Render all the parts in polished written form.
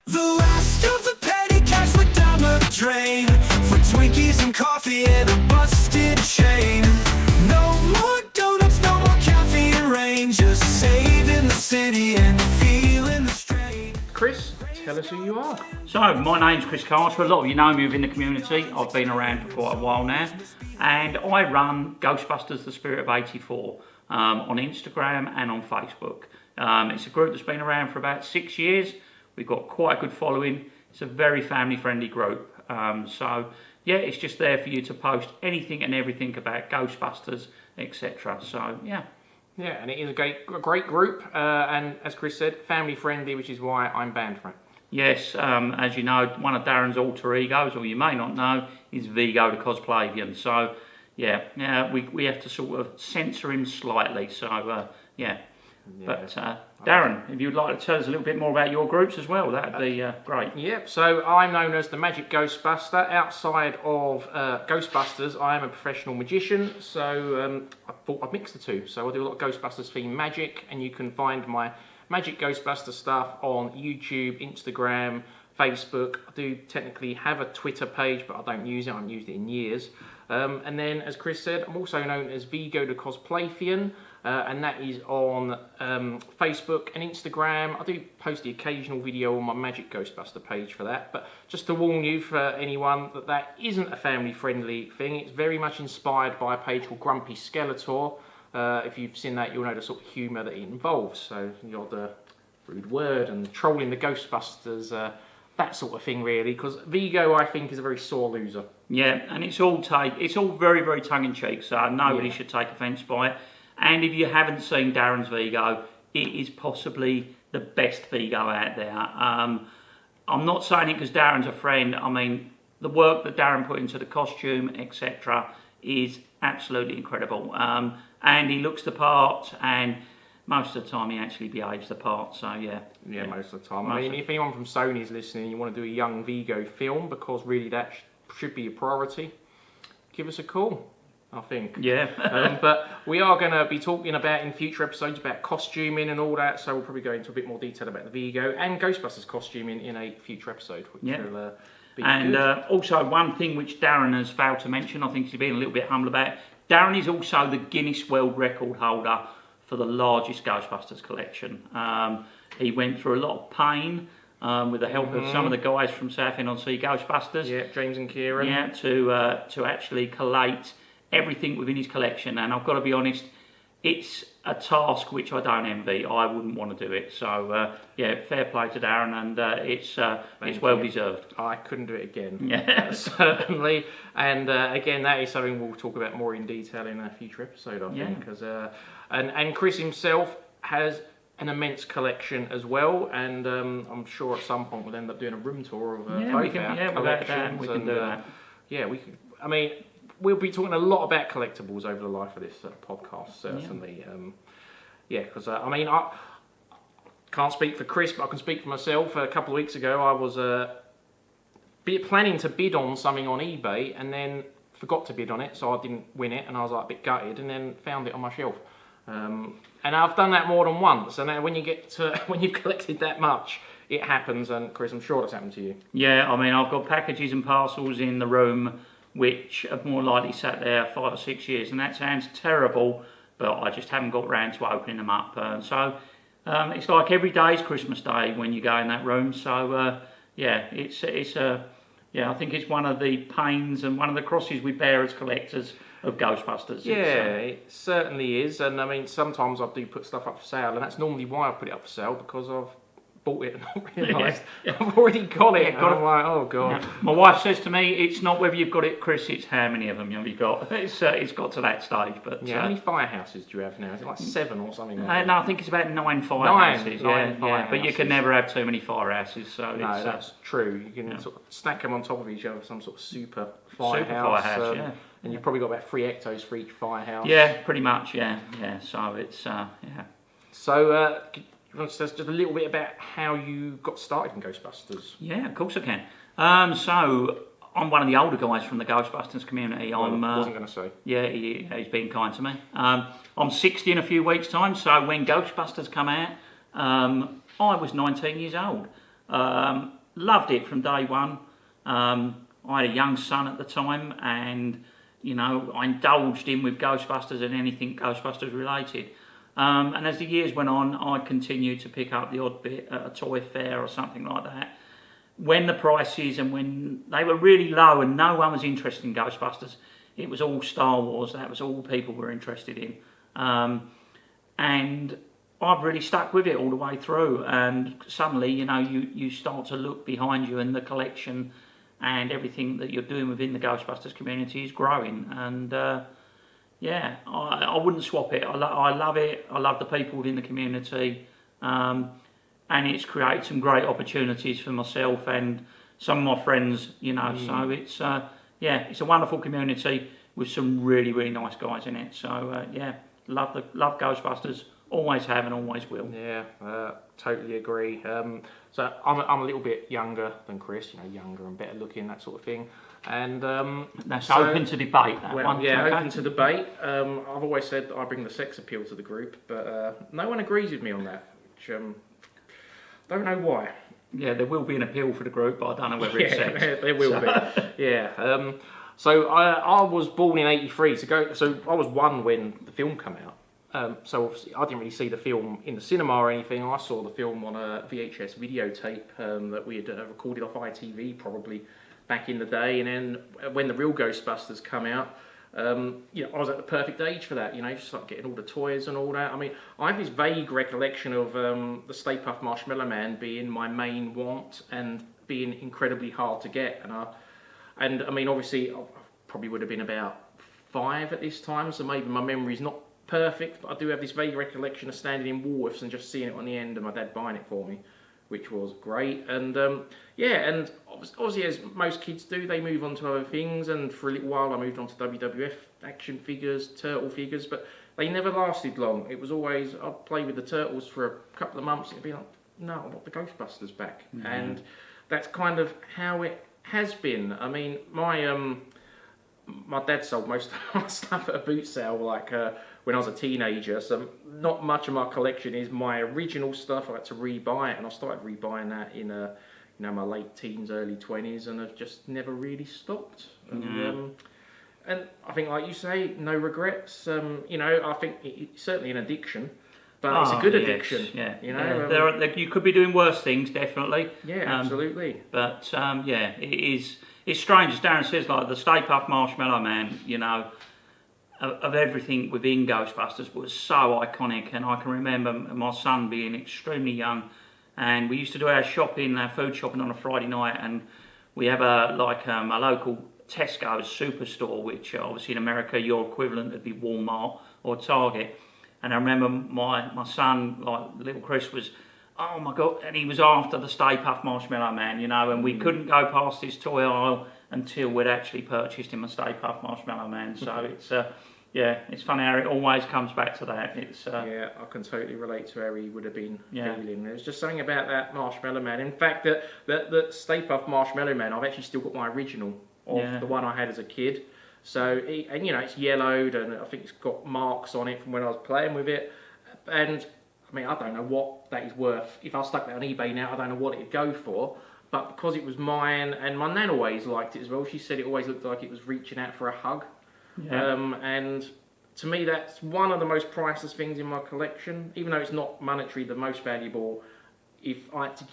The last of the petty cash went down the drain for Twinkies and coffee and a busted chain. No more donuts, no more caffeine rain, just saving the city and feeling the strain. Chris, tell us who you are. So, my name's Chris Carter. A lot of you know me within the community. I've been around for quite a while now. And I run Ghostbusters the Spirit of 84 on Instagram and on Facebook. It's a group that's been around for about 6 years. We've got quite a good following. It's a very family-friendly group. So, yeah, it's just there for you to post anything and everything about Ghostbusters, etc. So, yeah. Yeah, and it is a great group. And as Chris said, family-friendly, which is why I'm banned from it. Yes, as you know, one of Darren's alter egos, or you may not know, is Vigo the Cosplaythian. So, yeah, we have to sort of censor him slightly. So, yeah. But Darren, if you'd like to tell us a little bit more about your groups as well, that'd be great. Yep, so I'm known as the Magic Ghostbuster. Outside of Ghostbusters, I am a professional magician, so I thought I'd mix the two. So I do a lot of Ghostbusters themed magic, and you can find my Magic Ghostbuster stuff on YouTube, Instagram, Facebook. I do technically have a Twitter page, but I don't use it. I haven't used it in years. And then, as Chris said, I'm also known as Vigo the Cosplaythian. And that is on Facebook and Instagram. I do post the occasional video on my Magic Ghostbuster page for that. But just to warn you, for anyone, that isn't a family-friendly thing. It's very much inspired by a page called Grumpy Skeletor. If you've seen that, you'll know the sort of humour that it involves. So you're the rude word and trolling the Ghostbusters, that sort of thing, really. Because Vigo, I think, is a very sore loser. Yeah, and it's all very, very tongue-in-cheek. So nobody should take offence by it. And if you haven't seen Darren's Vigo, it is possibly the best Vigo out there. I'm not saying it because Darren's a friend. I mean, the work that Darren put into the costume, etc., is absolutely incredible. And he looks the part, and most of the time he actually behaves the part. So yeah. Yeah, most of the time. I mean, if anyone from Sony is listening, you want to do a young Vigo film, because really that should be a priority, give us a call. I think. Yeah. But we are going to be talking about in future episodes about costuming and all that, so we'll probably go into a bit more detail about the Vigo and Ghostbusters costuming in a future episode, which will be and good. Also, one thing which Darren has failed to mention, I think he's been a little bit humble about, Darren is also the Guinness World Record holder for the largest Ghostbusters collection. He went through a lot of pain with the help of some of the guys from Southend-on-Sea Ghostbusters. Yeah, James and Kieran. Yeah, to actually collate everything within his collection, and I've got to be honest, it's a task which I don't envy. I wouldn't want to do it. So yeah, fair play to Darren, and it's well deserved. I couldn't do it again. Yeah, certainly. And again, that is something we'll talk about more in detail in a future episode, I think. Because and Chris himself has an immense collection as well, and I'm sure at some point we'll end up doing a room tour of both our collections. We can do that. Yeah, we can. I mean, we'll be talking a lot about collectibles over the life of this podcast, certainly. Yeah, because I mean, I can't speak for Chris, but I can speak for myself. A couple of weeks ago, I was planning to bid on something on eBay, and then forgot to bid on it, so I didn't win it, and I was like a bit gutted, and then found it on my shelf. And I've done that more than once, and then when you've collected that much, it happens. And Chris, I'm sure that's happened to you. Yeah, I mean, I've got packages and parcels in the room which have more likely sat there 5 or 6 years, and that sounds terrible, but I just haven't got round to opening them up. So it's like every day is Christmas Day when you go in that room. So yeah, I think it's one of the pains and one of the crosses we bear as collectors of Ghostbusters. Yeah, it certainly is. And I mean, sometimes I do put stuff up for sale, and that's normally why I put it up for sale, because I've bought it and not realised I've already got it. I'm like, oh god. Yeah. My wife says to me, it's not whether you've got it, Chris, it's how many of them have you got. It's got to that stage. But how many firehouses do you have now? Is it like 7 or something? Like no, I think it's about 9 firehouses. Nine but you can never have too many firehouses. So no, that's true. You can sort of stack them on top of each other, some sort of super firehouse. And you've probably got about 3 ectos for each firehouse. Yeah, pretty much. Yeah. So it's So. You want to tell us just a little bit about how you got started in Ghostbusters? Yeah, of course I can. So, I'm one of the older guys from the Ghostbusters community. I wasn't going to say. Yeah, he's been kind to me. I'm 60 in a few weeks' time, so when Ghostbusters come out, I was 19 years old. loved it from day one. I had a young son at the time, and you know, I indulged him with Ghostbusters and anything Ghostbusters related. And as the years went on, I continued to pick up the odd bit at a toy fair or something like that. When the prices and when they were really low and no one was interested in Ghostbusters, it was all Star Wars. That was all people were interested in. And I've really stuck with it all the way through. And suddenly, you know, you start to look behind you, and the collection and everything that you're doing within the Ghostbusters community is growing. And yeah, I wouldn't swap it. I love it. I love the people within the community. And it's created some great opportunities for myself and some of my friends, you know. So it's, yeah, it's a wonderful community with some really, really nice guys in it. So yeah, love Ghostbusters. Always have and always will. Yeah, totally agree. So I'm a little bit younger than Chris, you know, younger and better looking, that sort of thing. And that's open to debate. That one. Yeah, okay. open to debate. I've always said that I bring the sex appeal to the group, but no one agrees with me on that, which don't know why. Yeah, there will be an appeal for the group, but I don't know whether it's sex. There will be. Yeah. So I was born in '83. So I was one when the film came out. So obviously I didn't really see the film in the cinema or anything. I saw the film on a VHS videotape that we had recorded off ITV probably back in the day. And then when the real Ghostbusters come out, you know, I was at the perfect age for that. You know, just like getting all the toys and all that. I mean, I have this vague recollection of the Stay Puft Marshmallow Man being my main want and being incredibly hard to get. And I mean, obviously, I probably would have been about 5 at this time, so maybe my memory's not perfect, but I do have this vague recollection of standing in Woolworths and just seeing it on the end and my dad buying it for me, which was great. And yeah, and obviously as most kids do, they move on to other things, and for a little while I moved on to WWF action figures, turtle figures, but they never lasted long. It was always, I'd play with the turtles for a couple of months, it'd be like, no, I want the Ghostbusters back. Mm-hmm. And that's kind of how it has been. I mean, my dad sold most of my stuff at a boot sale, like when I was a teenager, so not much of my collection is my original stuff. I had to rebuy it, and I started rebuying that in you know, my late teens, early 20s, and I've just never really stopped. And I think, like you say, no regrets. You know, I think it's certainly an addiction, but it's a good addiction. Yes, yeah, you know, you could be doing worse things, definitely. Yeah, absolutely. But yeah, it is. It's strange, as Darren says, like the Stay Puft Marshmallow Man, you know, of everything within Ghostbusters was so iconic. And I can remember my son being extremely young, and we used to do our food shopping on a Friday night, and we have a local Tesco's superstore, which obviously in America your equivalent would be Walmart or Target. And I remember my son, like little Chris, was, oh my God, and he was after the Stay Puft Marshmallow Man, you know, and we couldn't go past his toy aisle until we'd actually purchased him a Stay Puft Marshmallow Man. So it's, yeah, it's funny how it always comes back to that. It's yeah, I can totally relate to how he would have been feeling. There's just something about that Marshmallow Man. In fact, that Stay Puft Marshmallow Man, I've actually still got my original of the one I had as a kid. So, and you know, it's yellowed, and I think it's got marks on it from when I was playing with it. And I mean, I don't know what that is worth. If I stuck that on eBay now, I don't know what it'd go for. But because it was mine, and my nan always liked it as well, she said it always looked like it was reaching out for a hug. Yeah. And to me, that's one of the most priceless things in my collection. Even though it's not monetary, the most valuable, if I had to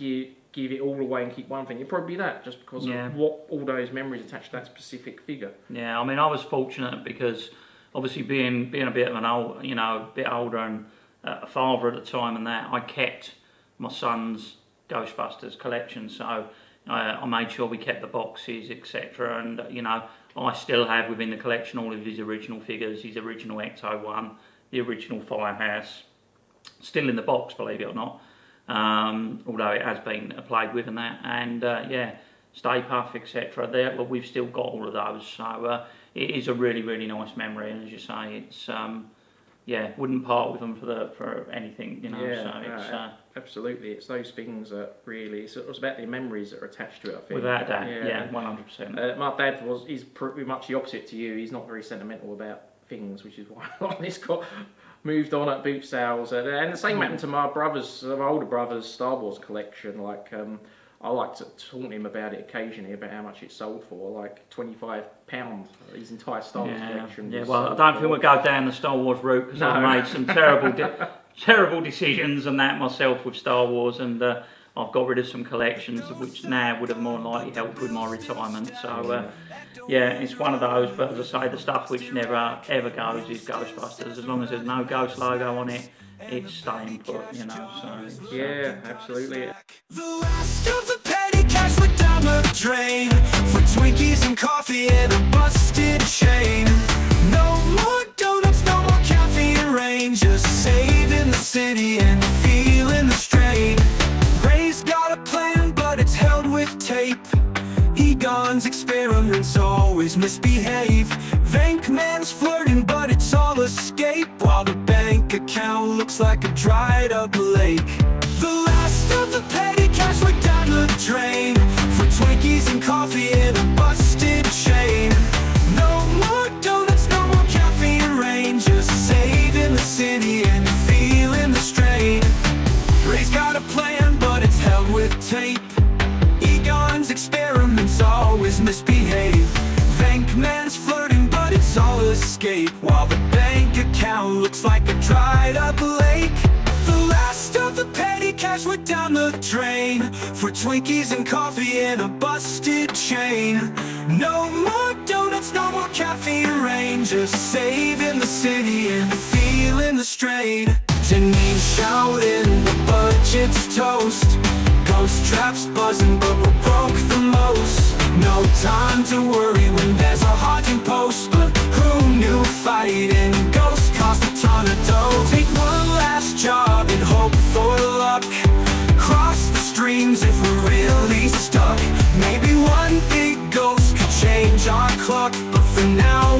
give it all away and keep one thing, it'd probably be that, just because of what all those memories attached to that specific figure. Yeah, I mean, I was fortunate because obviously being a bit of an old, you know, a bit older and a father at the time, and that I kept my son's Ghostbusters collection, so I made sure we kept the boxes, etc. And you know, I still have within the collection all of his original figures, his original Ecto-1, the original Firehouse, still in the box, believe it or not. Although it has been played with and that, and yeah, Stay Puft, etc. There, well, we've still got all of those, so it is a really, really nice memory. And as you say, it's yeah, wouldn't part with them for anything, you know. Yeah, so it's absolutely, it's those things that really, it's about the memories that are attached to it, I think. Without that, yeah, 100%. My dad is pretty much the opposite to you. He's not very sentimental about things, which is why this got moved on at boot sales. And the same happened to my older brother's Star Wars collection. Like, I like to taunt him about it occasionally, about how much it sold for, like £25. His entire Star Wars collection. Yeah, well, I don't think we'll go down the Star Wars route because I've made some terrible decisions and that myself with Star Wars, and I've got rid of some collections which now would have more likely helped with my retirement. So yeah, it's one of those. But as I say, the stuff which never ever goes is Ghostbusters. As long as there's no Ghost logo on it, it's staying put, you know. So yeah, absolutely. The last of the petty cash went down the drain for Twinkies and coffee and a busted chain. No more donuts, no more caffeine and rain, just saving the city and feeling the strain. Ray's got a plan, but it's held with tape. Egon's experiments always misbehave. Venkman's flirting, but it's all escape, while the bank account looks like a dried up lake. The last of the petty cash went down the drain for Twinkies and coffee and a busted chain. No more donuts, no more caffeine and rain, just saving the city and feeling the strain. Ray's got a plan, but it's held with tape. Egon's experiments always misbehave. Venkman's flirting, but it's all escape, while the bank account looks like a dried up lake. The last of the petty cash went down the drain for Twinkies and coffee and a busted chain. No more donuts, no more caffeine and rain, just saving the city and feeling the strain. Janine shouting, the budget's toast. Ghost traps buzzing, but we're broke the most. No time to worry when there's a haunting post, but who knew fighting ghosts cost a ton of dough? Take one last job and hope for luck. Cross the streams if we're really stuck. Maybe one big ghost could change our clock, but for now